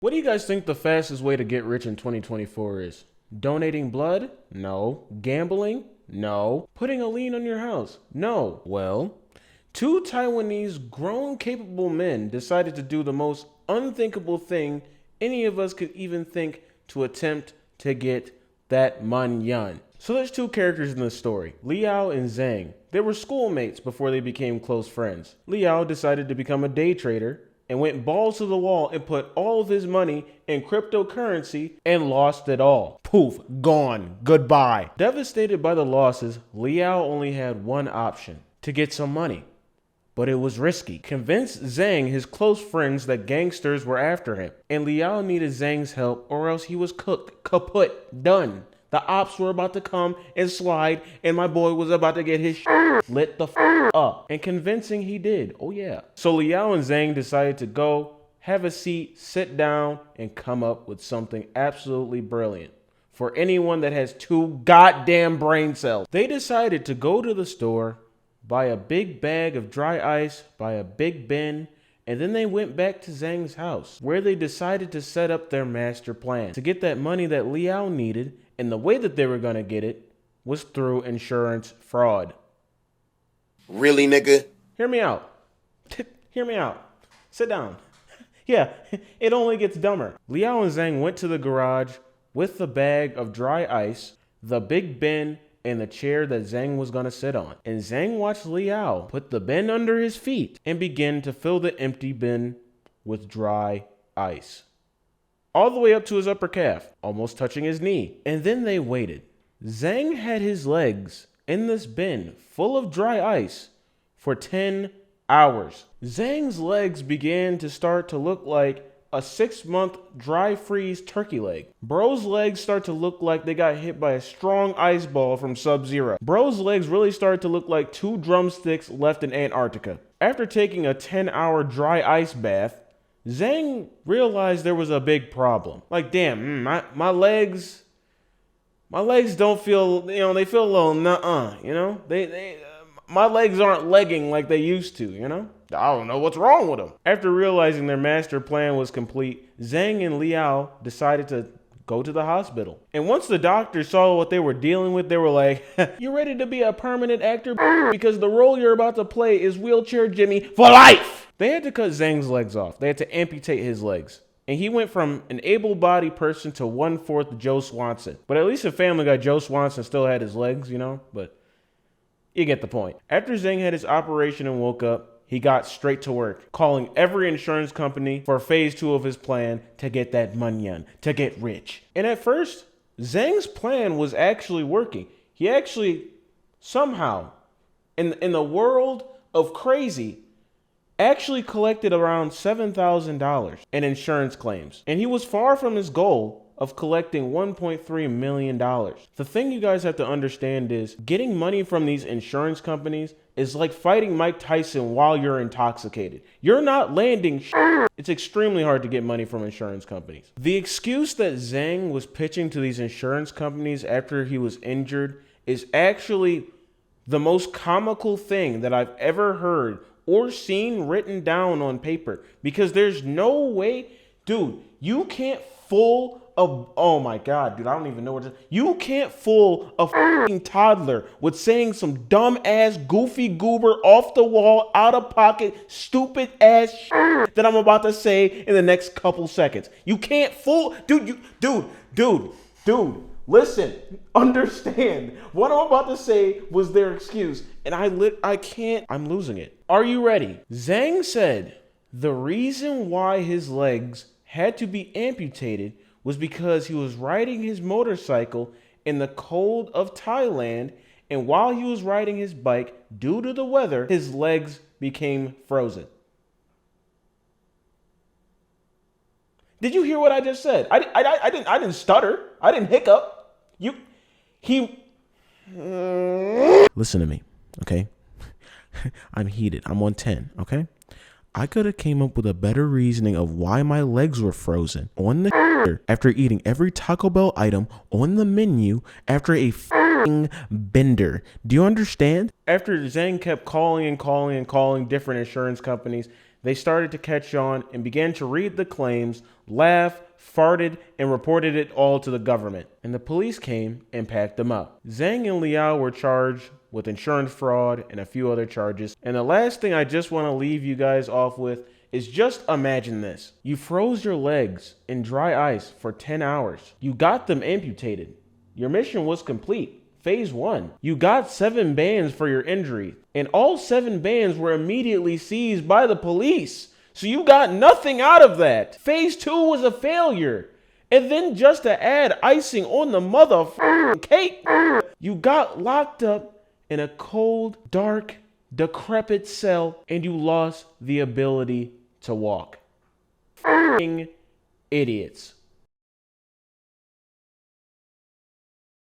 What do you guys think the fastest way to get rich in 2024 is? Donating blood? No. Gambling? No. Putting a lien on your house? No. Well, two Taiwanese grown capable men decided to do the most unthinkable thing any of us could even think to attempt to get that manyan. So there's two characters in this story, Liao and Zhang. They were schoolmates before they became close friends. Liao decided to become a day trader and went balls to the wall and put all of his money in cryptocurrency and lost it all. Poof, gone, goodbye. Devastated by the losses, Liao only had one option, to get some money. But it was risky. Convince Zhang, his close friends, that gangsters were after him. And Liao needed Zhang's help or else he was cooked, kaput, done. The ops were about to come and slide, and my boy was about to get his lit the up. And convincing he did. Oh yeah. So Liao and Zhang decided to go, have a seat, sit down, and come up with something absolutely brilliant. For anyone that has two goddamn brain cells. They decided to go to the store, buy a big bag of dry ice, buy a big bin, and then they went back to Zhang's house, where they decided to set up their master plan to get that money that Liao needed. And the way that they were going to get it was through insurance fraud. Really, nigga? Hear me out. Hear me out. Sit down. Yeah, it only gets dumber. Liao and Zhang went to the garage with the bag of dry ice, the big bin, and the chair that Zhang was going to sit on. And Zhang watched Liao put the bin under his feet and begin to fill the empty bin with dry ice. All the way up to his upper calf, almost touching his knee. And then they waited. Zhang had his legs in this bin full of dry ice for 10 hours. Zhang's legs began to start to look like a 6-month dry freeze turkey leg. Bro's legs start to look like they got hit by a strong ice ball from Sub-Zero. Bro's legs really started to look like 2 drumsticks left in Antarctica. After taking a 10-hour dry ice bath, Zhang realized there was a big problem. Like, damn, my legs don't feel, they feel a little nuh-uh, my legs aren't legging like they used to, I don't know what's wrong with them. After realizing their master plan was complete, Zhang and Liao decided to go to the hospital. And once the doctors saw what they were dealing with, they were like, you ready to be a permanent actor? Because the role you're about to play is Wheelchair Jimmy for life! They had to cut Zhang's legs off. They had to amputate his legs. And he went from an able-bodied person to 1/4 Joe Swanson. But at least in Family Guy, Joe Swanson still had his legs, But you get the point. After Zhang had his operation and woke up, he got straight to work, calling every insurance company for phase 2 of his plan to get that manyan, to get rich. And at first, Zhang's plan was actually working. He actually, somehow, in the world of crazy, actually collected around $7,000 in insurance claims. And he was far from his goal of collecting $1.3 million. The thing you guys have to understand is getting money from these insurance companies is like fighting Mike Tyson while you're intoxicated. You're not landing shit. It's extremely hard to get money from insurance companies. The excuse that Zhang was pitching to these insurance companies after he was injured is actually the most comical thing that I've ever heard or seen written down on paper, because there's no way, dude, you can't fool oh my God, dude, I don't even know what to, you can't fool a fucking toddler with saying some dumb ass, goofy goober, off the wall, out of pocket, stupid ass shit that I'm about to say in the next couple seconds. You can't fool, dude, listen, understand. What I'm about to say was their excuse, and I'm losing it. Are you ready? Zhang said the reason why his legs had to be amputated was because he was riding his motorcycle in the cold of Thailand, and while he was riding his bike, due to the weather, his legs became frozen. Did you hear what I just said? I didn't stutter. I didn't hiccup. Listen to me, okay? I'm heated. I'm on 10, okay? I could have came up with a better reasoning of why my legs were frozen on the after eating every Taco Bell item on the menu after a bender. Do you understand? After Zhang kept calling different insurance companies, They started to catch on and began to read the claims, laugh, farted, and reported it all to the government. And the police came and packed them up. Zhang and Liao were charged with insurance fraud and a few other charges. And the last thing I just want to leave you guys off with is just imagine this. You froze your legs in dry ice for 10 hours. You got them amputated. Your mission was complete. Phase 1. You got 7 bands for your injury, and all 7 bands were immediately seized by the police. So you got nothing out of that. Phase 2 was a failure. And then just to add icing on the motherfucking cake, you got locked up in a cold, dark, decrepit cell, and you lost the ability to walk. Idiots.